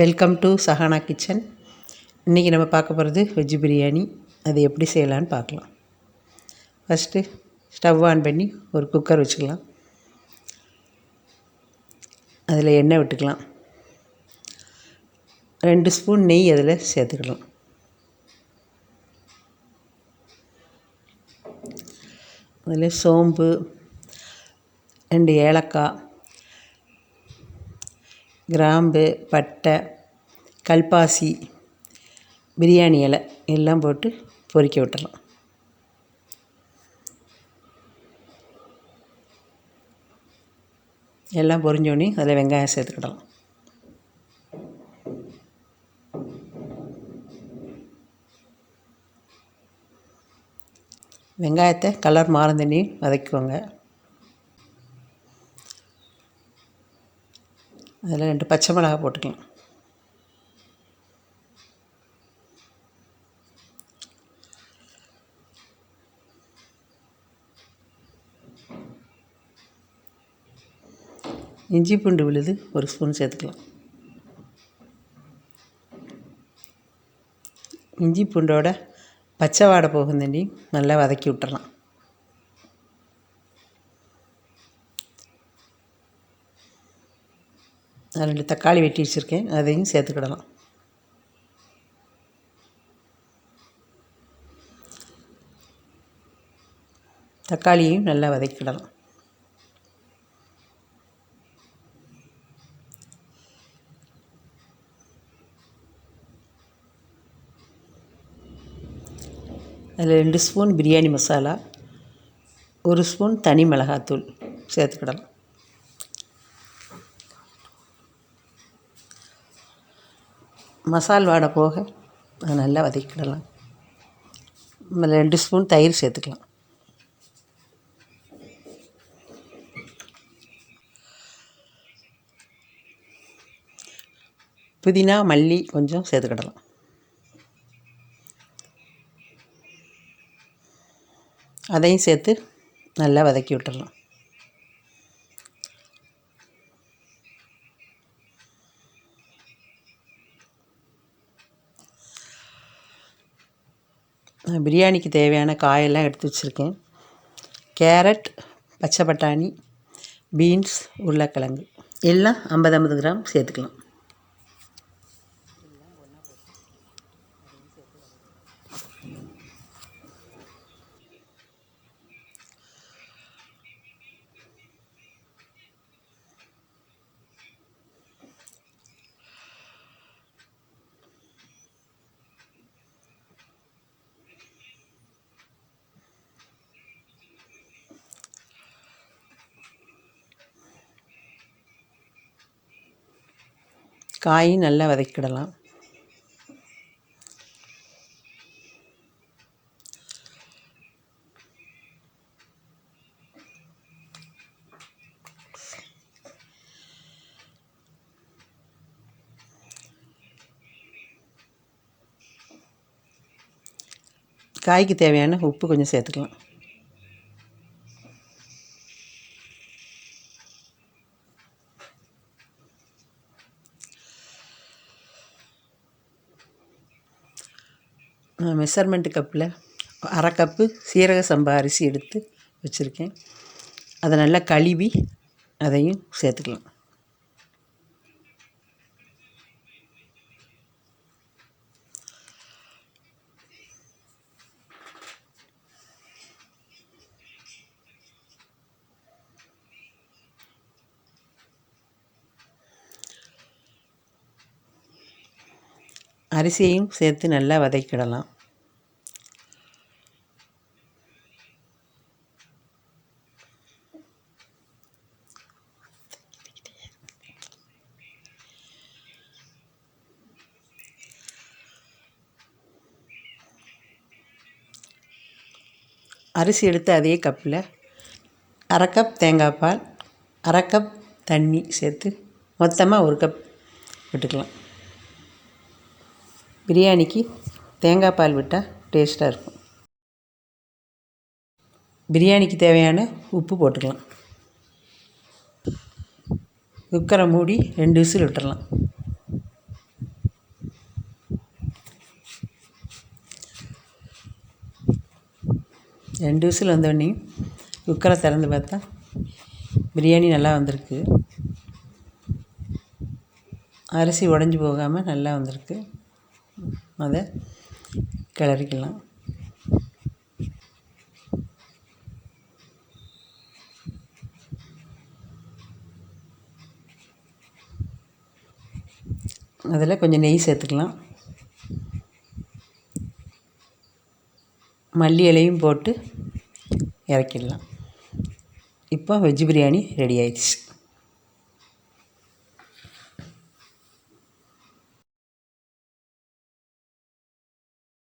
Welcome to Sahana kitchen. இன்றைக்கி நம்ம பார்க்க போகிறது வெஜ் பிரியாணி. அது எப்படி செய்யலான்னு பார்க்கலாம். ஃபஸ்ட்டு ஸ்டவ் ஆன் பண்ணி ஒரு குக்கர் வச்சுக்கலாம். அதில் எண்ணெய் விட்டுக்கலாம். 2 ஸ்பூன் நெய் அதில் சேர்த்துக்கலாம். அதில் சோம்பு, 2 ஏலக்காய், கிராம்பு, பட்டை, கல்பாசி, பிரியாணி இலை எல்லாம் போட்டு பொரிக்க விட்டுறலாம். எல்லாம் பொரிஞ்சோடனே அதில் வெங்காயம் சேர்த்துக்கிடலாம். வெங்காயத்தை கலர் மாறந்தண்ணி வதக்குவோங்க. அதில் 2 பச்சை மிளகாய் போட்டுக்கலாம். இஞ்சி பூண்டு விழுது 1 ஸ்பூன் சேர்த்துக்கலாம். இஞ்சி பூண்டோட பச்சை வாடை போகும் தண்ணி நல்லா வதக்கி விட்டுறலாம். நான் 2 தக்காளி வெட்டி வச்சுருக்கேன், அதையும் சேர்த்துக்கிடலாம். தக்காளியையும் நல்லா வதக்கிடலாம். அதில் 2 ஸ்பூன் பிரியாணி மசாலா, 1 ஸ்பூன் தனி மிளகாத்தூள் சேர்த்துக்கிடலாம். மசால் வாடை போக அதை நல்லா வதக்கிடலாம். அதில் 2 ஸ்பூன் தயிர் சேர்த்துக்கலாம். புதினா, மல்லி கொஞ்சம் சேர்த்துக்கிடலாம். அதையும் சேர்த்து நல்லா வதக்கி விட்டுடலாம். நான் பிரியாணிக்கு தேவையான காயெல்லாம் எடுத்து வச்சுருக்கேன். கேரட், பச்சை பட்டாணி, பீன்ஸ், உருளைக்கிழங்கு எல்லாம் 50 கிராம் சேர்த்துக்கலாம். காயும் நல்லா வதக்கிடலாம். காய்க்கு தேவையான உப்பு கொஞ்சம் சேர்த்துக்கலாம். நான் மெஷர்மெண்ட்டு கப்பில் 1/2 கப்பு சீரக சம்பா அரிசி எடுத்து வச்சுருக்கேன். அதை நல்லா கழுவி அதையும் சேர்த்துக்கலாம். அரிசியையும் சேர்த்து நல்லா வதக்கிடலாம். அரிசி எடுத்து அதே கப்பில் 1/2 கப் தேங்காய் பால், 1/2 கப் தண்ணி சேர்த்து மொத்தமாக 1 கப் விட்டுக்கலாம். பிரியாணிக்கு தேங்காய் பால் விட்டால் டேஸ்ட்டாக இருக்கும். பிரியாணிக்கு தேவையான உப்பு போட்டுக்கலாம். குக்கரை மூடி 2 விசில் விட்டுறலாம். 2 விசில் வந்தோடனே குக்கரை திறந்து பார்த்தா பிரியாணி நல்லா வந்திருக்கு. அரிசி உடஞ்சி போகாமல் நல்லா வந்திருக்கு. அதை கிளறிக்கலாம். அதில் கொஞ்சம் நெய் சேர்த்துக்கலாம். மல்லி இலையும் போட்டு இறக்கிடலாம். இப்போ வெஜ் பிரியாணி ரெடி ஆயிடுச்சு.